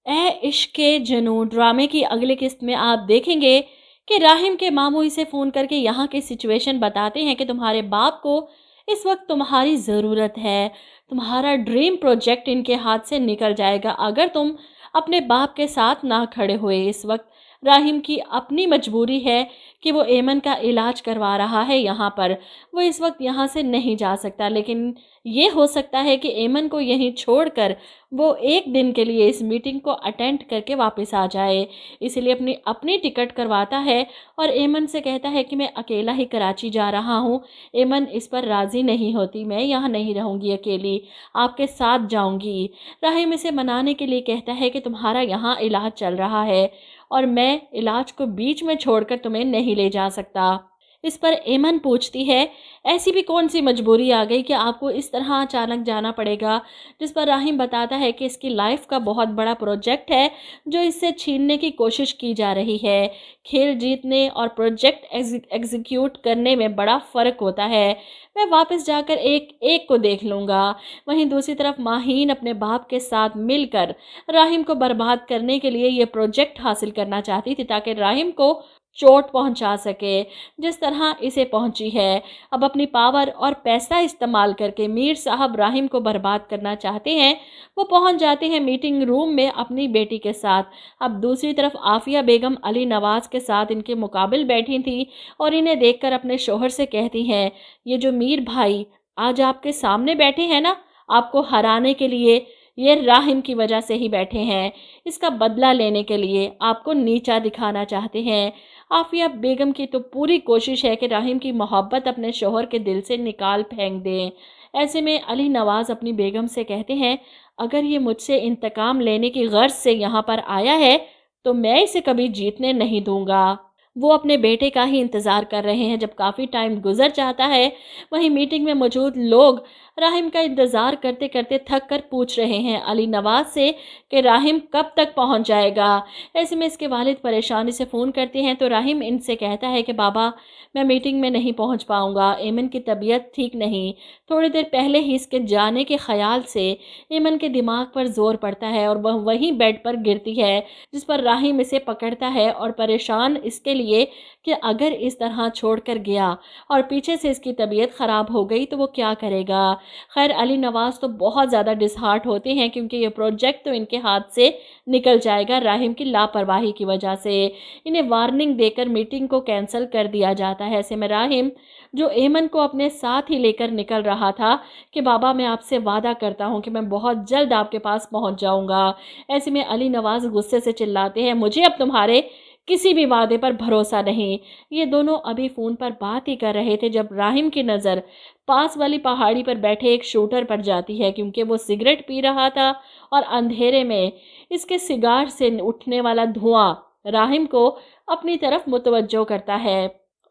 اے عشق کے جنوں ڈرامے کی اگلی قسط میں آپ دیکھیں گے کہ راہم کے ماموں اسے فون کر کے یہاں کی سچویشن بتاتے ہیں کہ تمہارے باپ کو اس وقت تمہاری ضرورت ہے، تمہارا ڈریم پروجیکٹ ان کے ہاتھ سے نکل جائے گا اگر تم اپنے باپ کے ساتھ نہ کھڑے ہوئے۔ اس وقت راہم کی اپنی مجبوری ہے کہ وہ ایمن کا علاج کروا رہا ہے یہاں پر، وہ اس وقت یہاں سے نہیں جا سکتا، لیکن یہ ہو سکتا ہے کہ ایمن کو یہیں چھوڑ کر وہ ایک دن کے لیے اس میٹنگ کو اٹینڈ کر کے واپس آ جائے، اسی لیے اپنی ٹکٹ کرواتا ہے اور ایمن سے کہتا ہے کہ میں اکیلا ہی کراچی جا رہا ہوں۔ ایمن اس پر راضی نہیں ہوتی، میں یہاں نہیں رہوں گی اکیلی، آپ کے ساتھ جاؤں گی۔ راہم اسے منانے کے لیے کہتا ہے کہ تمہارا یہاں علاج چل رہا ہے اور میں علاج کو بیچ میں چھوڑ کر تمہیں نہیں لے جا سکتا۔ اس پر ایمن پوچھتی ہے ایسی بھی کون سی مجبوری آ گئی کہ آپ کو اس طرح اچانک جانا پڑے گا، جس پر راہم بتاتا ہے کہ اس کی لائف کا بہت بڑا پروجیکٹ ہے جو اس سے چھیننے کی کوشش کی جا رہی ہے۔ کھیل جیتنے اور پروجیکٹ ایگزیکیوٹ کرنے میں بڑا فرق ہوتا ہے، میں واپس جا کر ایک کو دیکھ لوں گا۔ وہیں دوسری طرف ماہین اپنے باپ کے ساتھ مل کر راہم کو برباد کرنے کے لیے یہ پروجیکٹ حاصل کرنا چاہتی تھی تاکہ راہم کو چوٹ پہنچا سکے جس طرح اسے پہنچی ہے۔ اب اپنی پاور اور پیسہ استعمال کر کے میر صاحب راہم کو برباد کرنا چاہتے ہیں۔ وہ پہنچ جاتے ہیں میٹنگ روم میں اپنی بیٹی کے ساتھ۔ اب دوسری طرف عافیہ بیگم علی نواز کے ساتھ ان کے مقابل بیٹھی تھی اور انہیں دیکھ کر اپنے شوہر سے کہتی ہیں یہ جو میر بھائی آج آپ کے سامنے بیٹھے ہیں نا، آپ کو ہرانے کے لیے، یہ راہم کی وجہ سے ہی بیٹھے ہیں، اس کا بدلہ لینے کے لیے آپ کو نیچا دکھانا چاہتے ہیں۔ عافیہ بیگم کی تو پوری کوشش ہے کہ راہم کی محبت اپنے شوہر کے دل سے نکال پھینک دیں۔ ایسے میں علی نواز اپنی بیگم سے کہتے ہیں اگر یہ مجھ سے انتقام لینے کی غرض سے یہاں پر آیا ہے تو میں اسے کبھی جیتنے نہیں دوں گا۔ وہ اپنے بیٹے کا ہی انتظار کر رہے ہیں۔ جب کافی ٹائم گزر جاتا ہے وہیں میٹنگ میں موجود لوگ راہم کا انتظار کرتے کرتے تھک کر پوچھ رہے ہیں علی نواز سے کہ راہم کب تک پہنچ جائے گا۔ ایسے میں اس کے والد پریشانی سے فون کرتے ہیں تو راہم ان سے کہتا ہے کہ بابا میں میٹنگ میں نہیں پہنچ پاؤں گا، ایمن کی طبیعت ٹھیک نہیں۔ تھوڑی دیر پہلے ہی اس کے جانے کے خیال سے ایمن کے دماغ پر زور پڑتا ہے اور وہ وہیں بیڈ پر گرتی ہے، جس پر راہم اسے پکڑتا ہے اور پریشان اس کے لیے کہ اگر اس طرح چھوڑ کر گیا اور پیچھے سے اس کی طبیعت خراب ہو گئی تو وہ کیا کرے گا۔ خیر علی نواز تو بہت زیادہ ڈس ہارٹ ہوتے ہیں کیونکہ یہ پروجیکٹ تو ان کے ہاتھ سے نکل جائے گا راہم کی لاپرواہی کی وجہ سے۔ انہیں وارننگ دے کر میٹنگ کو کینسل کر دیا جاتا ہے۔ ایسے میں راہم جو ایمن کو اپنے ساتھ ہی لے کر نکل رہا تھا کہ بابا میں آپ سے وعدہ کرتا ہوں کہ میں بہت جلد آپ کے پاس پہنچ جاؤں گا۔ ایسے میں علی نواز غصے سے چلاتے ہیں مجھے اب تمہارے کسی بھی وعدے پر بھروسہ نہیں۔ یہ دونوں ابھی فون پر بات ہی کر رہے تھے جب راہم کی نظر پاس والی پہاڑی پر بیٹھے ایک شوٹر پر جاتی ہے کیونکہ وہ سگریٹ پی رہا تھا اور اندھیرے میں اس کے سگار سے اٹھنے والا دھواں راہم کو اپنی طرف متوجہ کرتا ہے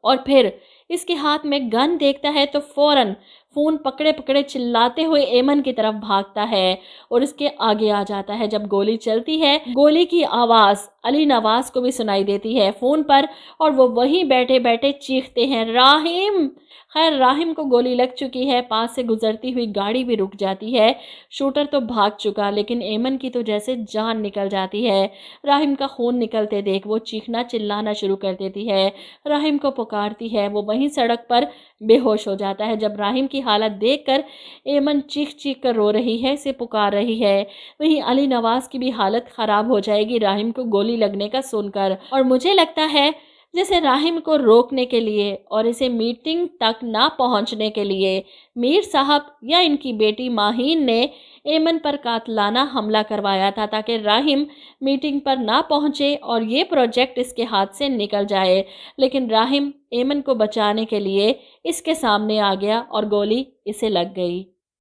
اور پھر اس کے ہاتھ میں گن دیکھتا ہے تو فوراً فون پکڑے پکڑے چلاتے ہوئے ایمن کی طرف بھاگتا ہے اور اس کے آگے آ جاتا ہے۔ جب گولی چلتی ہے گولی کی آواز علی نواز کو بھی سنائی دیتی ہے فون پر اور وہ وہیں بیٹھے بیٹھے چیختے ہیں راہم۔ خیر راہم کو گولی لگ چکی ہے، پاس سے گزرتی ہوئی گاڑی بھی رک جاتی ہے، شوٹر تو بھاگ چکا لیکن ایمن کی تو جیسے جان نکل جاتی ہے۔ راہم کا خون نکلتے دیکھ وہ چیخنا چلانا شروع کر دیتی ہے، راہم کو پکارتی ہے، وہ وہیں سڑک پر بے ہوش ہو جاتا ہے۔ جب راہم کی حالت دیکھ کر ایمن چیخ چیخ کر رو رہی ہے، اسے پکار رہی ہے، وہیں علی نواز کی بھی حالت خراب ہو جائے گی راہم کو گولی لگنے کا سن کر، اور مجھے لگتا ہے جیسے راہم کو روکنے کے لیے اور اسے میٹنگ تک نہ پہنچنے کے لیے میر صاحب یا ان کی بیٹی ماہین نے ایمن پر قاتلانہ حملہ کروایا تھا تاکہ راہم میٹنگ پر نہ پہنچے اور یہ پروجیکٹ اس کے ہاتھ سے نکل جائے، لیکن راہم ایمن کو بچانے کے لیے اس کے سامنے آ گیا اور گولی اسے لگ گئی۔